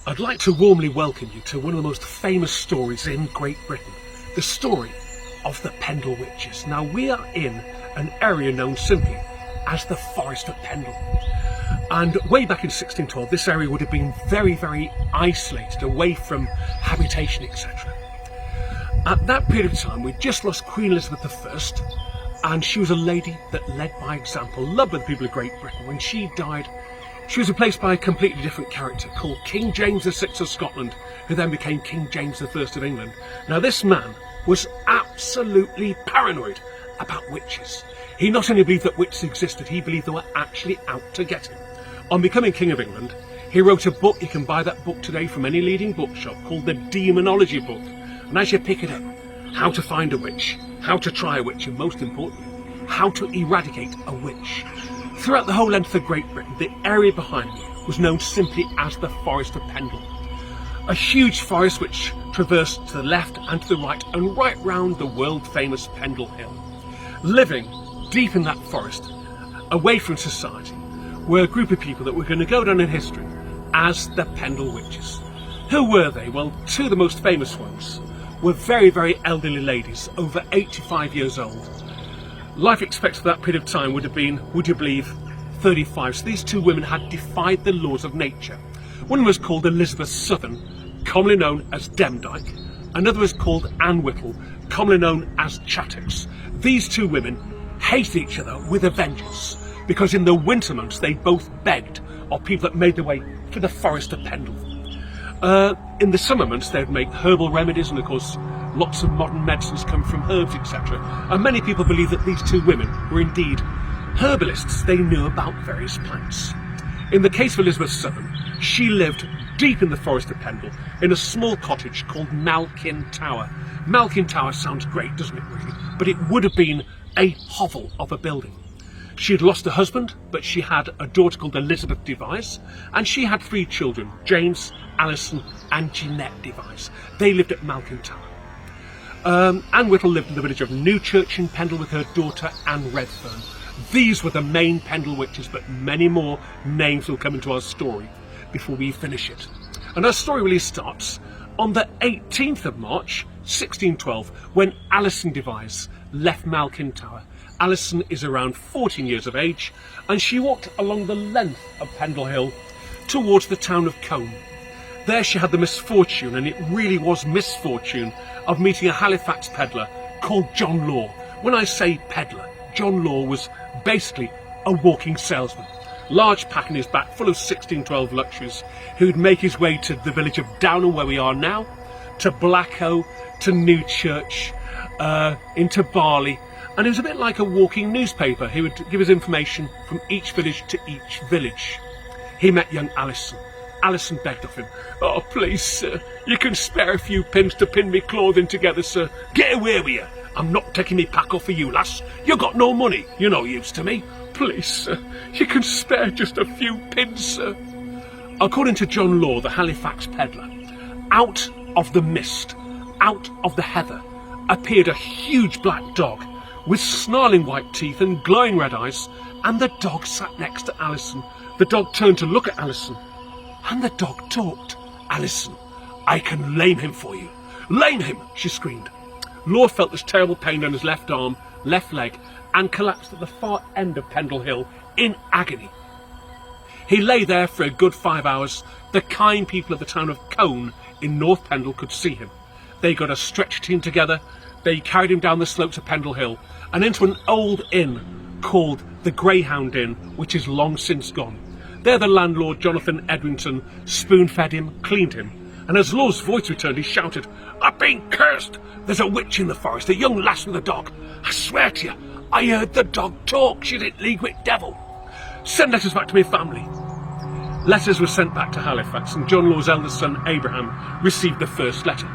I'd like to warmly welcome you to one of the most famous stories in Great Britain, the story of the Pendle Witches. Now, we are in an area known simply as the Forest of Pendle. And way back in 1612, this area would have been very, very isolated, away from habitation, etc. At that period of time, we'd just lost Queen Elizabeth I, and she was a lady that led by example, loved by the people of Great Britain. When she died, she was replaced by a completely different character called King James VI of Scotland, who then became King James I of England. Now, this man was absolutely paranoid about witches. He not only believed that witches existed, he believed they were actually out to get him. On becoming King of England, he wrote a book. You can buy that book today from any leading bookshop, called the Demonology Book. And as you pick it up, how to find a witch, how to try a witch, and most importantly, how to eradicate a witch. Throughout the whole length of Great Britain, the area behind me was known simply as the Forest of Pendle. A huge forest which traversed to the left and to the right and right round the world-famous Pendle Hill. Living deep in that forest, away from society, were a group of people that were going to go down in history as the Pendle Witches. Who were they? Well, two of the most famous ones were very, very elderly ladies, over 85 years old. Life expectancy for that period of time would have been, would you believe, 35. So these two women had defied the laws of nature. One was called Elizabeth Southern, commonly known as Demdike. Another was called Anne Whittle, commonly known as Chattox. These two women hated each other with a vengeance, because in the winter months they both begged of people that made their way to the Forest of Pendle. In the summer months they'd make herbal remedies, and of course lots of modern medicines come from herbs, etc. And many people believe that these two women were indeed herbalists. They knew about various plants. In the case of Elizabeth Southern, she lived deep in the Forest of Pendle in a small cottage called Malkin Tower. Malkin Tower sounds great, doesn't it really? But it would have been a hovel of a building. She had lost her husband, but she had a daughter called Elizabeth Device, and she had 3 children, James, Alison and Jeanette Device. They lived at Malkin Tower. Anne Whittle lived in the village of Newchurch in Pendle with her daughter Anne Redfern. These were the main Pendle Witches, but many more names will come into our story before we finish it. And our story really starts on the 18th of March 1612, when Alison Device left Malkin Tower. Alison is around 14 years of age, and she walked along the length of Pendle Hill towards the town of Combe. There she had the misfortune, and it really was misfortune, of meeting a Halifax peddler called John Law. When I say peddler, John Law was basically a walking salesman. Large pack in his back, full of 1612 luxuries, who'd make his way to the village of Downham, where we are now, to Blacko, to Newchurch, into Barley. And it was a bit like a walking newspaper. He would give us information from each village to each village. He met young Alison. Alison begged of him, "Oh, please, sir, you can spare a few pins to pin me clothing together, sir. Get away with you. I'm not taking me pack off for you, lass. You got no money. You're no use to me. Please, sir, you can spare just a few pins, sir." According to John Law, the Halifax peddler, out of the mist, out of the heather, appeared a huge black dog with snarling white teeth and glowing red eyes, and the dog sat next to Alison. The dog turned to look at Alison, and the dog talked. "Alison, I can lame him for you." "Lame him!" she screamed. Law felt this terrible pain on his left arm, left leg, and collapsed at the far end of Pendle Hill in agony. He lay there for a good 5 hours. The kind people of the town of Colne in North Pendle could see him. They got a stretcher team together. They carried him down the slopes of Pendle Hill and into an old inn called the Greyhound Inn, which is long since gone. There the landlord, Jonathan Edwinson, spoon-fed him, cleaned him, and as Law's voice returned, he shouted, "I've been cursed! There's a witch in the forest, a young lass with a dog. I swear to you, I heard the dog talk. She's in league with devil. Send letters back to my family." Letters were sent back to Halifax, and John Law's eldest son, Abraham, received the first letter.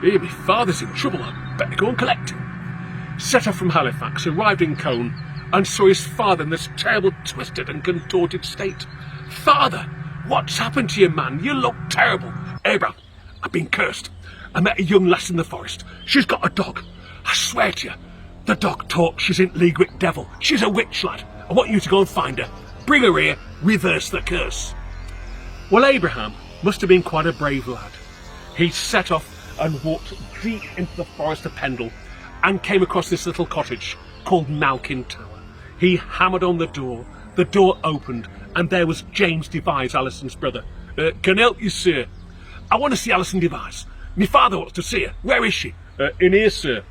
"Here, my father's in trouble. I'd better go and collect him." Set off from Halifax, arrived in Colne, and saw his father in this terrible, twisted and contorted state. "Father, what's happened to you, man? You look terrible." "Abraham, I've been cursed. I met a young lass in the forest. She's got a dog. I swear to you, the dog talks. She's in league with devil. She's a witch, lad. I want you to go and find her. Bring her here, reverse the curse." Well, Abraham must have been quite a brave lad. He set off and walked deep into the forest of Pendle and came across this little cottage called Malkin Tower. He hammered on the door opened, and there was James Devise, Alison's brother. Can I help you, sir? I want to see Alison Devise. My father wants to see her. Where is she? In here, sir.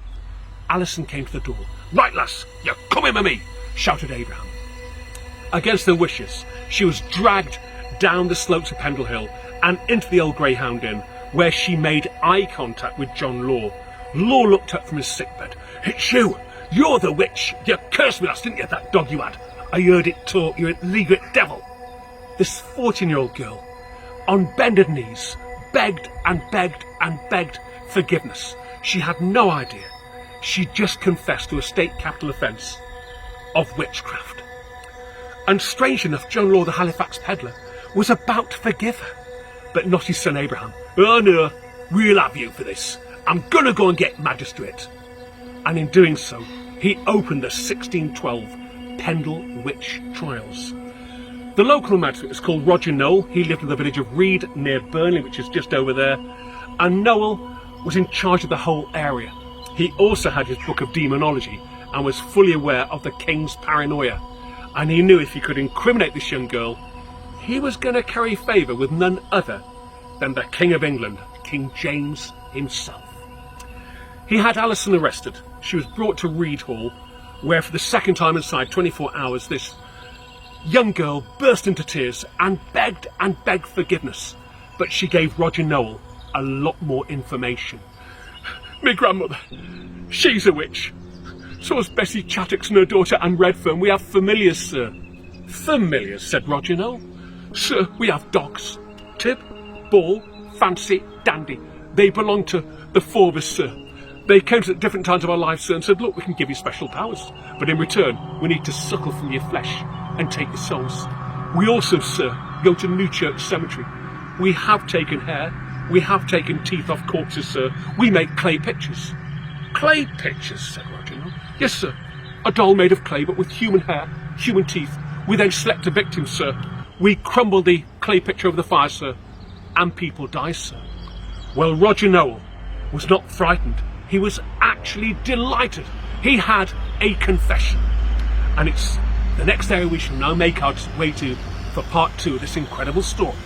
Alison came to the door. Right, lass, you're coming with me, shouted Abraham. Against her wishes, she was dragged down the slopes of Pendle Hill and into the old Greyhound Inn, where she made eye contact with John Law. Law looked up from his sickbed. It's you! You're the witch! You cursed me last, didn't you, that dog you had? I heard it talk, you leaguer devil! This 14-year-old girl, on bended knees, begged and begged and begged forgiveness. She had no idea. She just confessed to a state capital offence of witchcraft. And strange enough, John Law, the Halifax peddler, was about to forgive her, but not his son Abraham. Oh no, we'll have you for this. I'm gonna go and get magistrate. And in doing so, he opened the 1612 Pendle Witch Trials. The local magistrate was called Roger Noel. He lived in the village of Reed near Burnley, which is just over there. And Noel was in charge of the whole area. He also had his book of demonology and was fully aware of the king's paranoia. And he knew if he could incriminate this young girl, he was going to carry favour with none other than the King of England, King James himself. He had Alison arrested. She was brought to Reed Hall, where for the second time inside 24 hours, this young girl burst into tears and begged forgiveness. But she gave Roger Noel a lot more information. My grandmother, she's a witch. So is Bessie Chattox and her daughter Anne Redfern. We have familiars, sir. Familiars, said Roger Noel. Sir, we have dogs. Tib, Ball, Fancy, Dandy. They belong to the four of us, sir. They came to at different times of our lives, sir, and said, look, we can give you special powers, but in return, we need to suckle from your flesh and take your souls. We also, sir, go to Newchurch Cemetery. We have taken hair. We have taken teeth off corpses, sir. We make clay pictures. Clay pictures, said Roger Noel. Yes, sir. A doll made of clay, but with human hair, human teeth. We then select a victim, sir. We crumble the clay picture over the fire, sir, and people die, sir. Well, Roger Noel was not frightened. He was actually delighted. He had a confession. And it's the next area we shall now make our way to for part 2 of this incredible story.